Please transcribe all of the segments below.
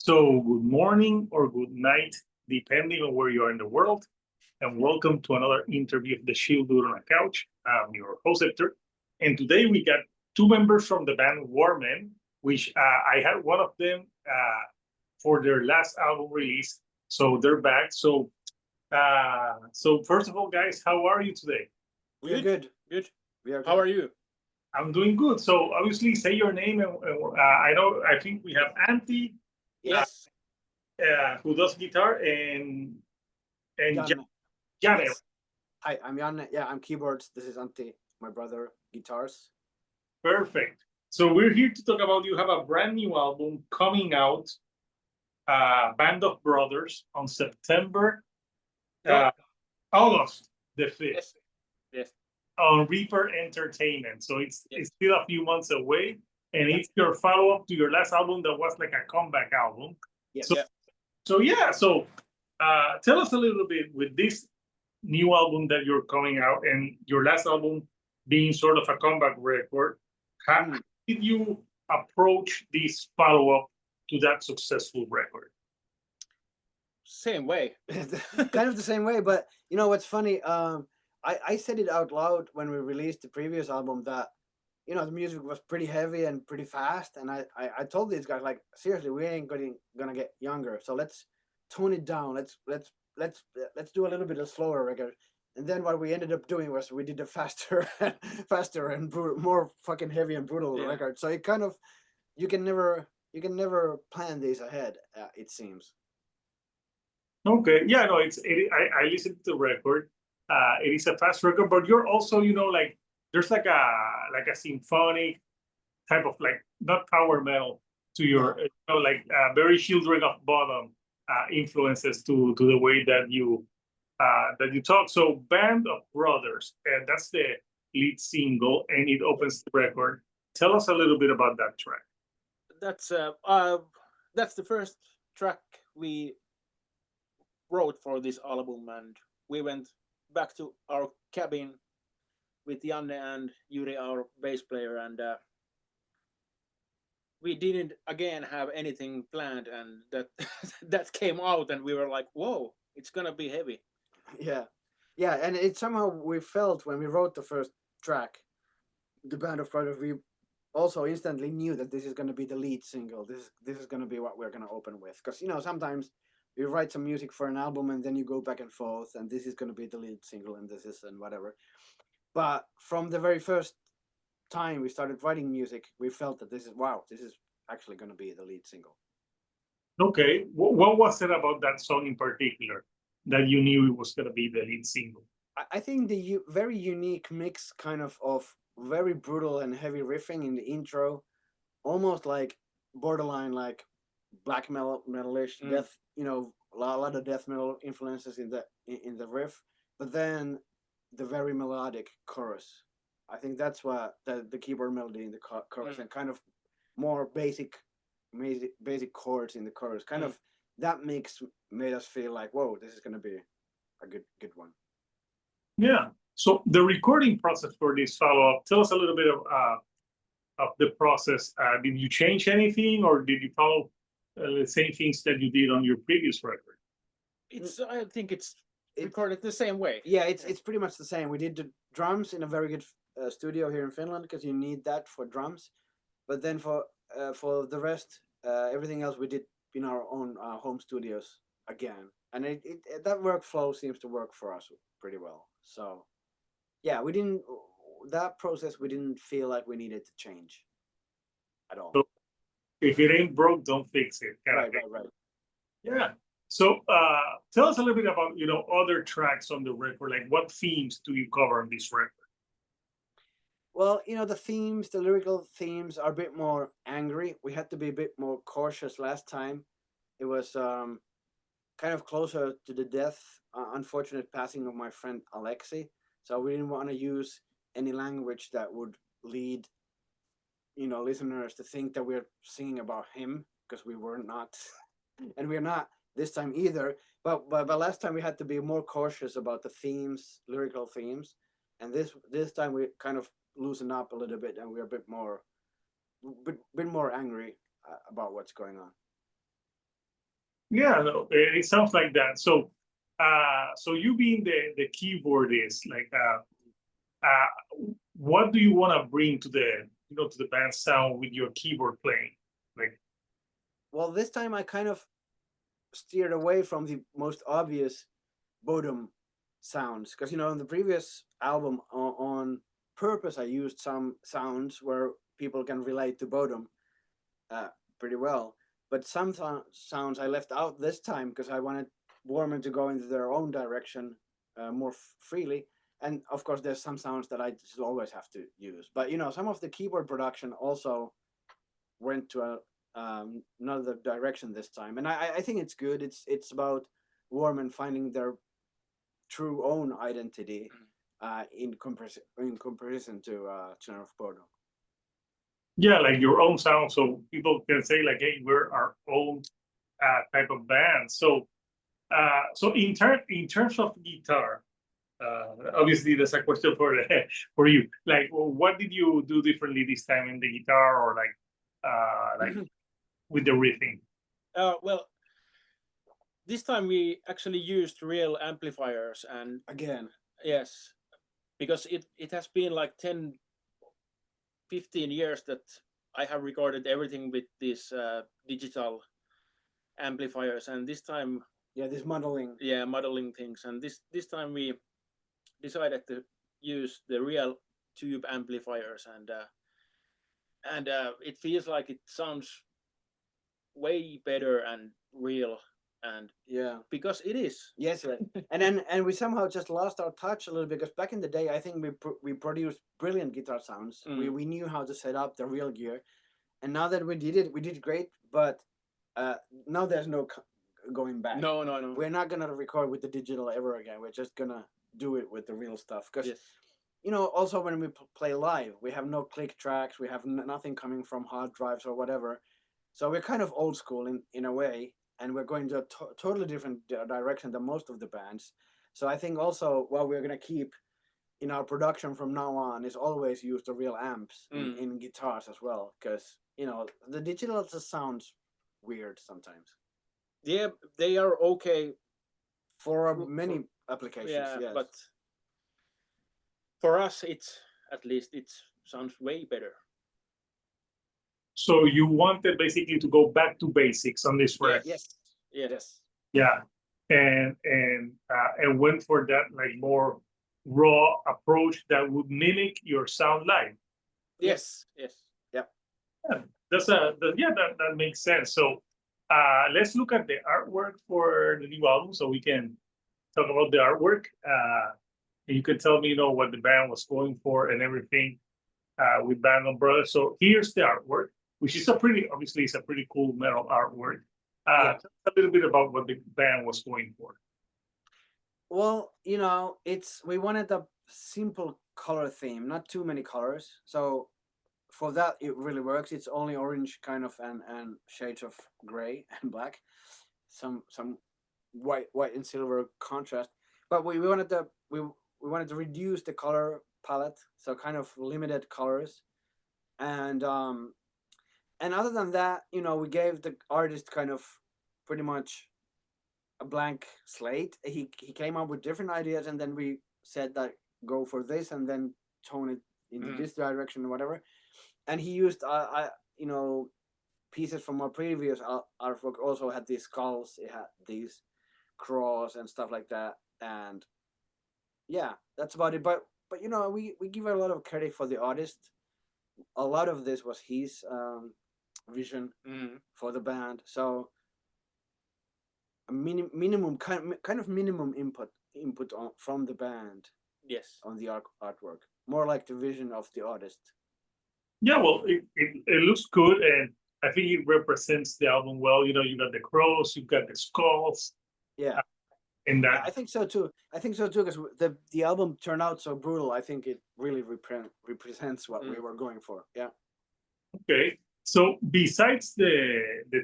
So, good morning or good night, depending on where you are in the world. And welcome to another interview of the Shield Dude on a Couch. I'm your host, Hector. And today we got two members from the band Warmen, which I had one of them for their last album release. So they're back. So first of all, guys, how are you today? We are good. Good. We are How good. are you? I'm doing good. So obviously, say your name. And I think we have Auntie, Yes. who does guitar, and Jan. Jane. Yes. Hi, I'm Jan. Yeah, I'm keyboards. This is Ante, my brother, guitars. Perfect. So we're here to talk about you have a brand new album coming out, Band of Brothers, on September, No. August the 5th, Yes. Yes. on Reaper Entertainment. So it's Yes. still a few months away, and it's your follow-up to your last album that was like a comeback album. Yes. So, Yeah. so tell us a little bit with this new album that you're coming out and your last album being sort of a comeback record. How did you approach this follow-up to that successful record? Same way. Kind of the same way, but you know what's funny? I said it out loud when we released the previous album that the music was pretty heavy and pretty fast, and I told these guys, like, seriously, we ain't gonna get younger, so let's tone it down. Let's do a little bit of slower record. And then what we ended up doing was we did a faster and more fucking heavy and brutal record. So it kind of you can never plan these ahead. It seems. Okay, yeah, no, I listened to the record. It is a fast record, but you're also, like there's like a symphonic type of, like, not power metal to your, like very Children of Bottom influences to the way that you talk. So Band of Brothers, and that's the lead single, and it opens the record. Tell us a little bit about that track. That's the first track we wrote for this album, and we went back to our cabin with Janne and Yuri, our bass player, and we didn't again have anything planned, and that that came out, and we were like, "Whoa, it's gonna be heavy." Yeah, and it somehow we felt when we wrote the first track, the Band of Brothers, we also instantly knew that this is going to be the lead single. This is going to be what we're going to open with, because sometimes you write some music for an album and then you go back and forth, and this is going to be the lead single, and this is and whatever. But from the very first time we started writing music, we felt that this is actually going to be the lead single. Okay, what was it about that song in particular that you knew it was going to be the lead single? I think the very unique mix kind of very brutal and heavy riffing in the intro, almost like borderline like black metalish death, a lot of death metal influences in the riff, but then the very melodic chorus. I think that's what the keyboard melody in the chorus and kind of more basic chords in the chorus, kind of that mix made us feel like, whoa, this is going to be a good one. Yeah. So the recording process for this follow-up, tell us a little bit of the process. Did you change anything, or did you follow the same things that you did on your previous record? I think it's recorded the same way. Yeah, it's pretty much the same. We did the drums in a very good studio here in Finland, because you need that for drums. But then for the rest, everything else we did in our own home studios again, and that workflow seems to work for us pretty well. So yeah, we didn't feel like we needed to change at all. So if it ain't broke, don't fix it. Right. Yeah. So tell us a little bit about other tracks on the record. Like, what themes do you cover on this record? Well, the lyrical themes are a bit more angry. We had to be a bit more cautious last time. It was kind of closer to the unfortunate passing of my friend Alexei. So we didn't want to use any language that would lead, listeners to think that we're singing about him, because we were not, and we're not this time either. But last time we had to be more cautious about the lyrical themes, and this time we kind of loosened up a little bit, and we're a bit more angry about what's going on. Yeah, no, it sounds like that. So, so you being the keyboardist, like, what do you want to bring to the to the band sound with your keyboard playing? Like, Well, this time I kind of steered away from the most obvious Bodum sounds because in the previous album on purpose I used some sounds where people can relate to Bodum uh, pretty well, but some sounds I left out this time because I wanted Warmen to go into their own direction more freely. And of course, there's some sounds that I just always have to use. But some of the keyboard production also went to another direction this time, and I think it's good. It's about Warmen finding their true own identity in comparison to Children of Bodom. yeah, like your own sound, so people can say like, hey, we're our own type of band. So, so in terms of guitar, obviously that's a question for for you. Like, well, what did you do differently this time in the guitar, or like with the riffing? Well, this time we actually used real amplifiers, and Again, yes, because it has been like 10, 15 years that I have recorded everything with these digital amplifiers, and this time, this modeling. yeah, modeling things, and this time we decided to use the real tube amplifiers, and it feels like it sounds way better and real, and Yeah. because it is. Yes, right. and we somehow just lost our touch a little bit because back in the day, I think we produced brilliant guitar sounds. We knew how to set up the real gear, and now that we did great. But now there's no going back. No. We're not gonna record with the digital ever again. We're just gonna do it with the real stuff. Because Yes. Also when we play live, we have no click tracks. We have nothing coming from hard drives or whatever. So we're kind of old school in a way, and we're going to a totally different direction than most of the bands. So I think also what we're gonna keep in our production from now on is always use the real amps in guitars as well, because the digital just sounds weird sometimes Yeah, they are okay. for many applications. Yeah, Yes. but for us, at least it sounds way better. So you wanted basically to go back to basics on this record. Yes. Yeah, and went for that like more raw approach that would mimic your sound live. Yes. Yeah, that makes sense. So let's look at the artwork for the new album, so we can talk about the artwork. And you can tell me, what the band was going for and everything with Band of Brothers. So here's the artwork, which is obviously it's a pretty cool metal artwork. Tell us a little bit about what the band was going for. Well, we wanted a simple color theme, not too many colors. So for that, it really works. It's only orange kind of and shades of gray and black, some white and silver contrast. But we wanted to reduce the color palette, so kind of limited colors, and other than that, we gave the artist kind of pretty much a blank slate. He came up with different ideas, and then we said that go for this, and then tone it into this direction or whatever. And he used pieces from our previous artwork. Also had these skulls, it had these cross and stuff like that, and yeah, that's about it. But we give a lot of credit for the artist. A lot of this was his vision for the band, so a minimum kind of minimum input from the band. Yes. On the artwork, more like the vision of the artist. Yeah, well, it looks good, and I think it represents the album well. You got the crows, you got the skulls. Yeah. And that. Yeah, I think so too. Because the album turned out so brutal. I think it really represents what we were going for. Yeah. Okay. So besides the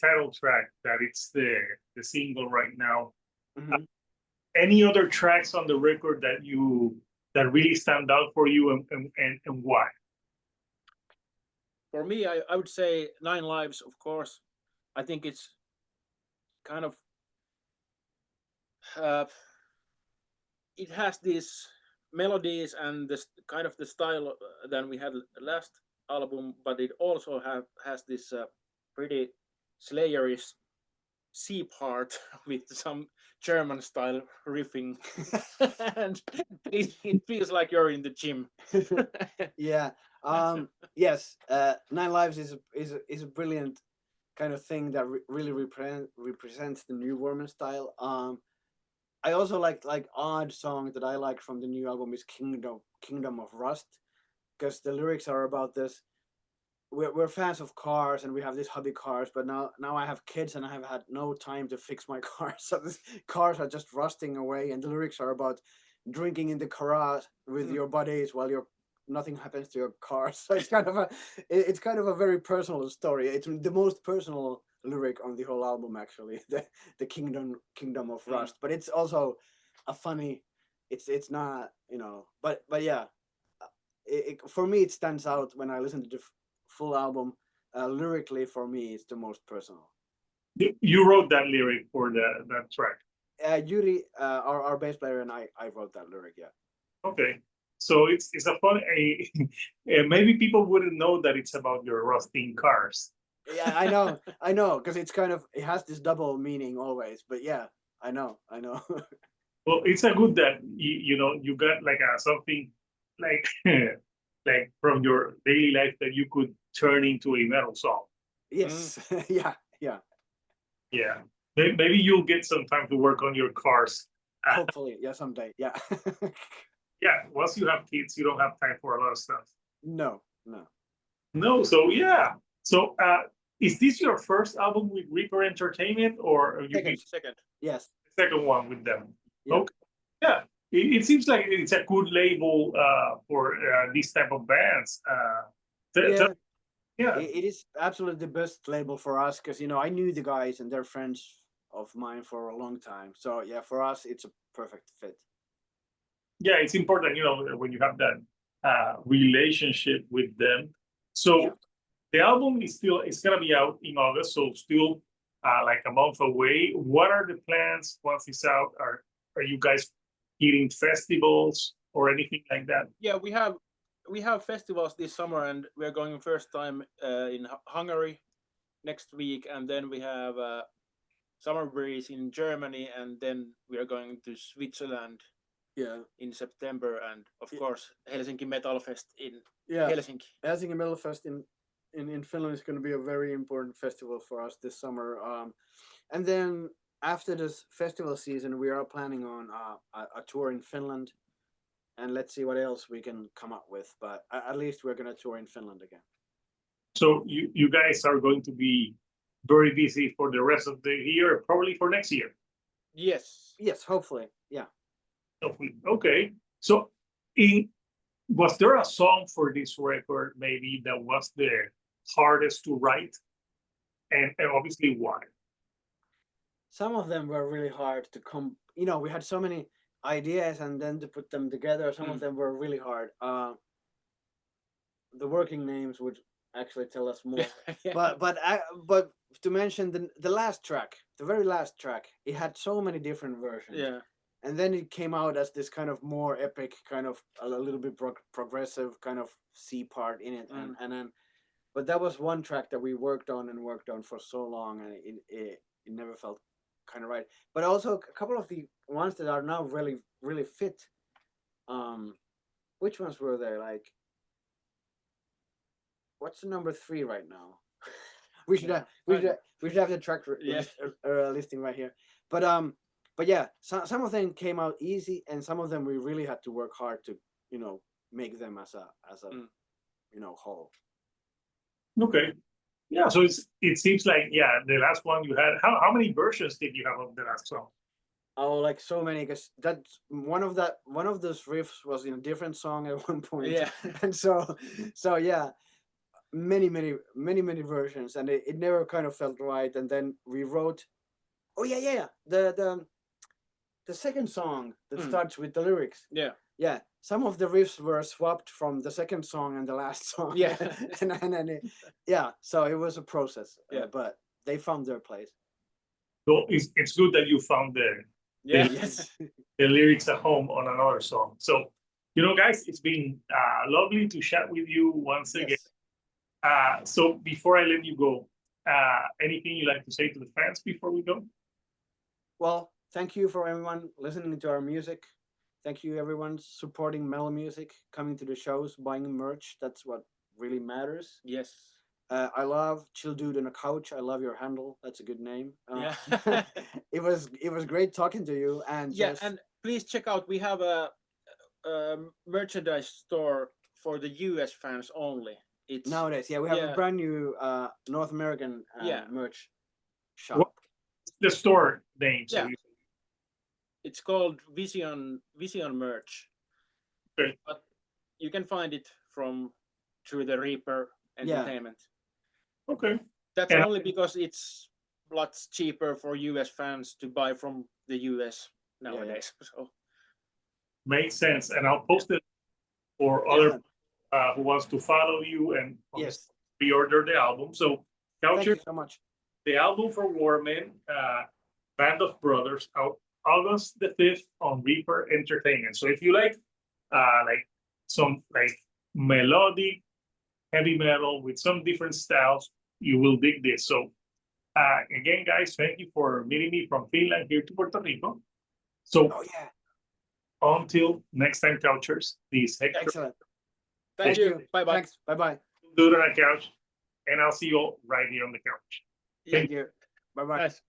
title track, that it's the single right now, any other tracks on the record that really stand out for you, and why? For me, I would say 9 Lives, of course. I think it's kind of uh, it has these melodies and this kind of the style than we had last album, but it also has this pretty Slayerish C part with some German style riffing, and it feels like you're in the gym. Yeah. Yes. Nine Lives is a brilliant kind of thing that really represents the new Warmen style. I also like odd song that I like from the new album is Kingdom of Rust, because the lyrics are about this. We're fans of cars and we have these hobby cars, but now I have kids and I have had no time to fix my cars, so these cars are just rusting away. And the lyrics are about drinking in the garage with your buddies while you're nothing happens to your car. So it's kind of a very personal story. It's the most personal lyric on the whole album, actually. The Kingdom of Rust, but it's also a funny. It's not, but yeah. For me, it stands out when I listen to the full album. Lyrically, for me, it's the most personal. You wrote that lyric for that track. Yuri, our bass player, and I wrote that lyric. Yeah. Okay. So it's a fun. Maybe people wouldn't know that it's about your rusting cars. Yeah, I know, because it has this double meaning always. But yeah, I know. Well, it's a good that you got like something like like from your daily life that you could turn into a metal song. Yes. Yeah. Yeah. Maybe you'll get some time to work on your cars. Hopefully, yeah, someday. Yeah. Yeah. Once you have kids, you don't have time for a lot of stuff. No. No. So yeah. So is this your first album with Reaper Entertainment, or you Second. Yes. second one with them? Yeah. Okay. Yeah. It seems like it's a good label for these type of bands. Yeah. Yeah. It is absolutely the best label for us, because I knew the guys and they're friends of mine for a long time. So yeah, for us it's a perfect fit. Yeah, it's important, when you have that relationship with them. So Yeah. the album it's gonna be out in August, so still like a month away. What are the plans once it's out? Are you guys hitting festivals or anything like that? Yeah, we have festivals this summer, and we're going first time in Hungary next week, and then we have summer breeze in Germany, and then we are going to Switzerland Yeah. in September, and of course Helsinki Metal Fest in Yeah. Helsinki. Helsinki Metal Fest in Finland is going to be a very important festival for us this summer. And then after this festival season, we are planning on a tour in Finland, and let's see what else we can come up with. But at least we're going to tour in Finland again. So you guys are going to be very busy for the rest of the year, probably for next year. Yes, hopefully. Yeah. Hopefully. Okay. So was there a song for this record maybe that was the hardest to write? And obviously why? Some of them were really hard to come. We had so many ideas, and then to put them together, some of them were really hard. The working names would actually tell us more. Yeah. But to mention the last track, the very last track, it had so many different versions. Yeah. And then it came out as this kind of more epic, kind of a little bit progressive kind of C part in it, and then, but that was one track that we worked on for so long, and it never felt kind of right. But also a couple of the ones that are now really really fit. Which ones were there? Like, what's the number 3 right now? we should have the track listing right here. But yeah, some of them came out easy, and some of them we really had to work hard to make them as a whole. Okay. Yeah, so it seems like the last one you had. How many versions did you have of the last song? Oh, like so many, because that's one of those riffs was in a different song at one point. Yeah. And so yeah, many versions, and it never kind of felt right. And then we wrote, the second song that starts with the lyrics. Yeah, some of the riffs were swapped from the second song and the last song. Yeah. and so it was a process. Yeah. But they found their place. So it's good that you found Yeah. Yes. the lyrics at home on another song. So, guys, it's been lovely to chat with you once again. Yes. So before I let you go, anything you like to say to the fans before we go? Well, thank you for everyone listening to our music. Thank you everyone supporting metal music, coming to the shows, buying merch. That's what really matters. Yes. I love Chill Dude on a Couch. I love your handle. That's a good name. Yeah. It was great talking to you. And Yeah, just and please check out. We have a merchandise store for the US fans only. It's nowadays, yeah, we have a yeah. brand new North American Yeah. merch shop. What- The store name. So Yeah. It's called Vision Merch. Okay. But you can find it through the Reaper Yeah. Entertainment. okay. That's And- only because it's lots cheaper for US fans to buy from the US nowadays. So Makes sense. And I'll post it for Yeah. other who wants to follow you and Yes. pre-order the album. So Thank Coucher, you so much. the album for Warmen, Band of Brothers, out August the 5th on Reaper Entertainment. So if you like some melodic heavy metal with some different styles, you will dig this. So again, guys, thank you for meeting me from Finland here to Puerto Rico. So Oh yeah. until next time, Couchers, this is Hector. Excellent. thank you. Bye bye. Thanks. Bye bye. Dude on a couch, and I'll see you all right here on the couch. Thank you. Bye bye. Nice.